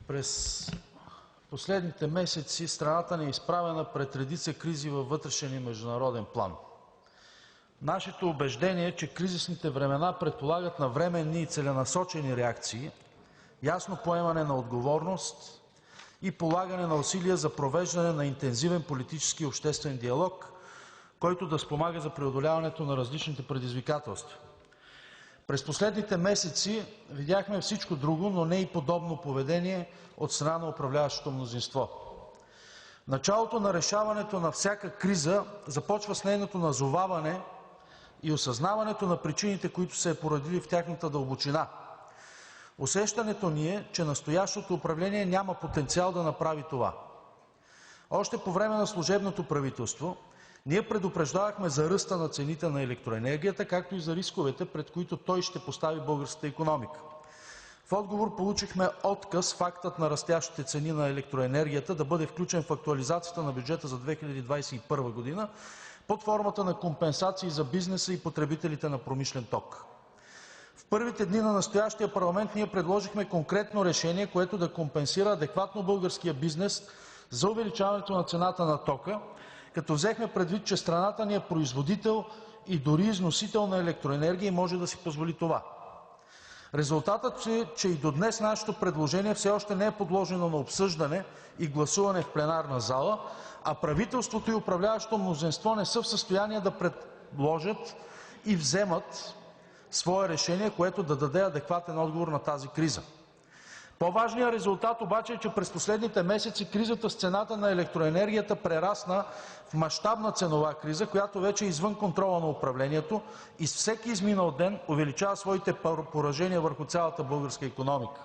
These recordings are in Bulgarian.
През последните месеци страната ни е изправена пред редица кризи във вътрешен и международен план. Нашето убеждение е, че кризисните времена предполагат навременни и целенасочени реакции, ясно поемане на отговорност и полагане на усилия за провеждане на интензивен политически и обществен диалог, който да спомага за преодоляването на различните предизвикателства. През последните месеци видяхме всичко друго, но не и подобно поведение от страна на управляващото мнозинство. Началото на решаването на всяка криза започва с нейното назоваване и осъзнаването на причините, които са я породили в тяхната дълбочина. Усещането ни е, че настоящото управление няма потенциал да направи това. Още по време на служебното правителство ние предупреждавахме за ръста на цените на електроенергията, както и за рисковете, пред които той ще постави българската икономика. В отговор получихме отказ фактът на растящите цени на електроенергията да бъде включен в актуализацията на бюджета за 2021 г. под формата на компенсации за бизнеса и потребителите на промишлен ток. В първите дни на настоящия парламент ние предложихме конкретно решение, което да компенсира адекватно българския бизнес за увеличаването на цената на тока, като взехме предвид, че страната ни е производител и дори износител на електроенергия и може да си позволи това. Резултатът е, че и до днес нашето предложение все още не е подложено на обсъждане и гласуване в пленарна зала, а правителството и управляващото мнозинство не са в състояние да предложат и вземат свое решение, което да даде адекватен отговор на тази криза. По-важният резултат обаче е, че през последните месеци кризата с цената на електроенергията прерасна в мащабна ценова криза, която вече е извън контрола на управлението и с всеки изминал ден увеличава своите поражения върху цялата българска икономика.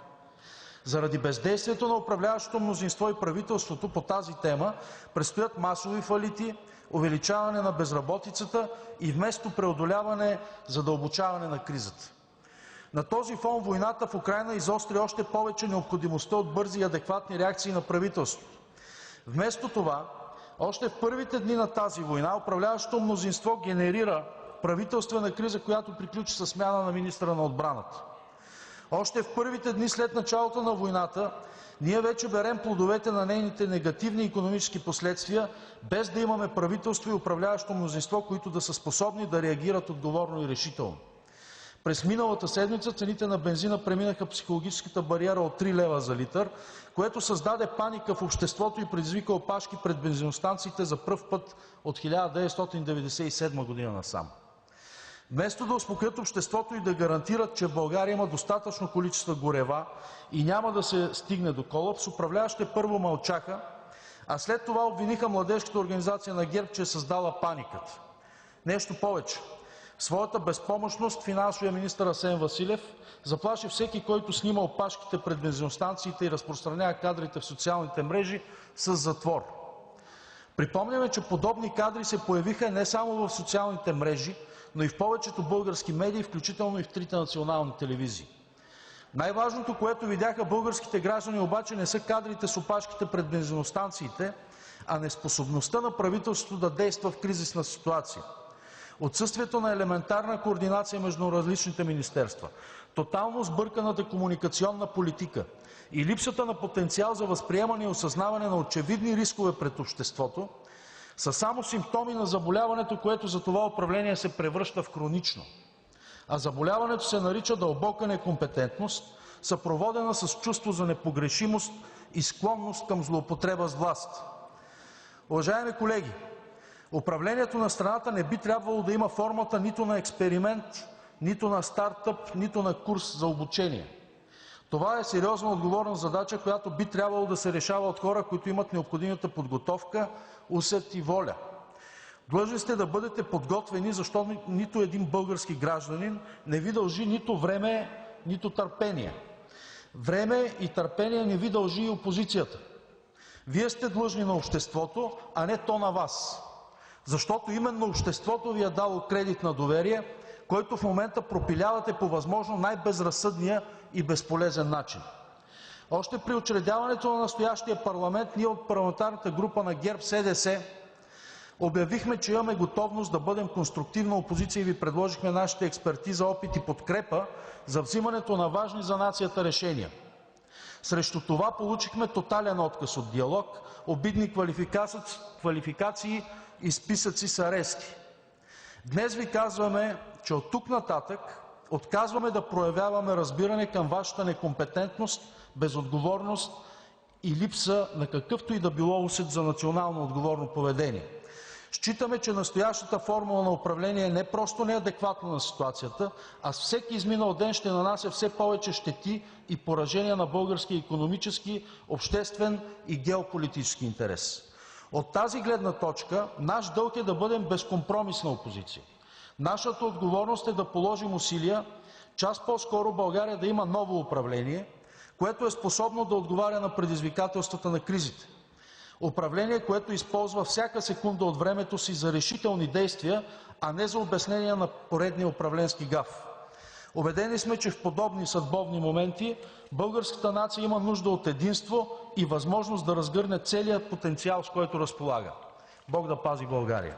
Заради бездействието на управляващото мнозинство и правителството по тази тема предстоят масови фалити, увеличаване на безработицата и вместо преодоляване – задълбочаване на кризата. На този фон войната в Украйна изостри още повече необходимостта от бързи и адекватни реакции на правителството. Вместо това, още в първите дни на тази война управляващото мнозинство генерира правителствена криза, която приключи със смяна на министъра на отбраната. Още в първите дни след началото на войната ние вече берем плодовете на нейните негативни икономически последствия, без да имаме правителство и управляващо мнозинство, които да са способни да реагират отговорно и решително. През миналата седмица цените на бензина преминаха психологическата бариера от 3 лв. за литър, което създаде паника в обществото и предизвика опашки пред бензиностанциите за пръв път от 1997 г. насам. Вместо да успокоят обществото и да гарантират, че в България има достатъчно количества горива и няма да се стигне до колапс, управляващите първо мълчаха, а след това обвиниха младежката организация на ГЕРБ, че е създала паниката. Нещо повече. В своята безпомощност финансовият министър Асен Василев заплаши всеки, който снима опашките пред бензиностанциите и разпространява кадрите в социалните мрежи, със затвор. Припомняме, че подобни кадри се появиха не само в социалните мрежи, но и в повечето български медии, включително и в 3 национални телевизии. Най-важното, което видяха българските граждани обаче, не са кадрите с опашките пред бензиностанциите, а неспособността на правителството да действа в кризисна ситуация. Отсъствието на елементарна координация между различните министерства, тотално сбърканата комуникационна политика и липсата на потенциал за възприемане и осъзнаване на очевидни рискове пред обществото са само симптоми на заболяването, което за това управление се превръща в хронично. А заболяването се нарича дълбока некомпетентност, съпроводена с чувство за непогрешимост и склонност към злоупотреба с власт. Уважаеми колеги, управлението на страната не би трябвало да има формата нито на експеримент, нито на стартъп, нито на курс за обучение. Това е сериозна отговорна задача, която би трябвало да се решава от хора, които имат необходимата подготовка, усет и воля. Длъжни сте да бъдете подготвени, защото нито един български гражданин не Ви дължи нито време, нито търпение. Време и търпение не Ви дължи и опозицията. Вие сте длъжни на обществото, а не то на Вас. Защото именно обществото Ви е дало кредит на доверие, който в момента пропилявате по възможно най-безразсъдния и безполезен начин. Още при учредяването на настоящия парламент ние от парламентарната група на ГЕРБ-СДС обявихме, че имаме готовност да бъдем конструктивна опозиция и Ви предложихме нашата експертиза, опит и подкрепа за взимането на важни за нацията решения. Срещу това получихме тотален отказ от диалог, обидни квалификации и списъци с арести. Днес Ви казваме, че оттук нататък отказваме да проявяваме разбиране към Вашата некомпетентност, безотговорност и липса на какъвто и да било усет за национално отговорно поведение. Считаме, че настоящата формула на управление не просто не е адекватна на ситуацията, а с всеки изминал ден ще нанася все повече щети и поражения на българския икономически, обществен и геополитически интерес. От тази гледна точка наш дълг е да бъдем безкомпромисна опозиция. Нашата отговорност е да положим усилия час по-скоро България да има ново управление, което е способно да отговаря на предизвикателствата на кризите. Управление, което използва всяка секунда от времето си за решителни действия, а не за обяснения на поредния управленски гаф. Убедени сме, че в подобни съдбовни моменти българската нация има нужда от единство и възможност да разгърне целия потенциал, с който разполага. Бог да пази България!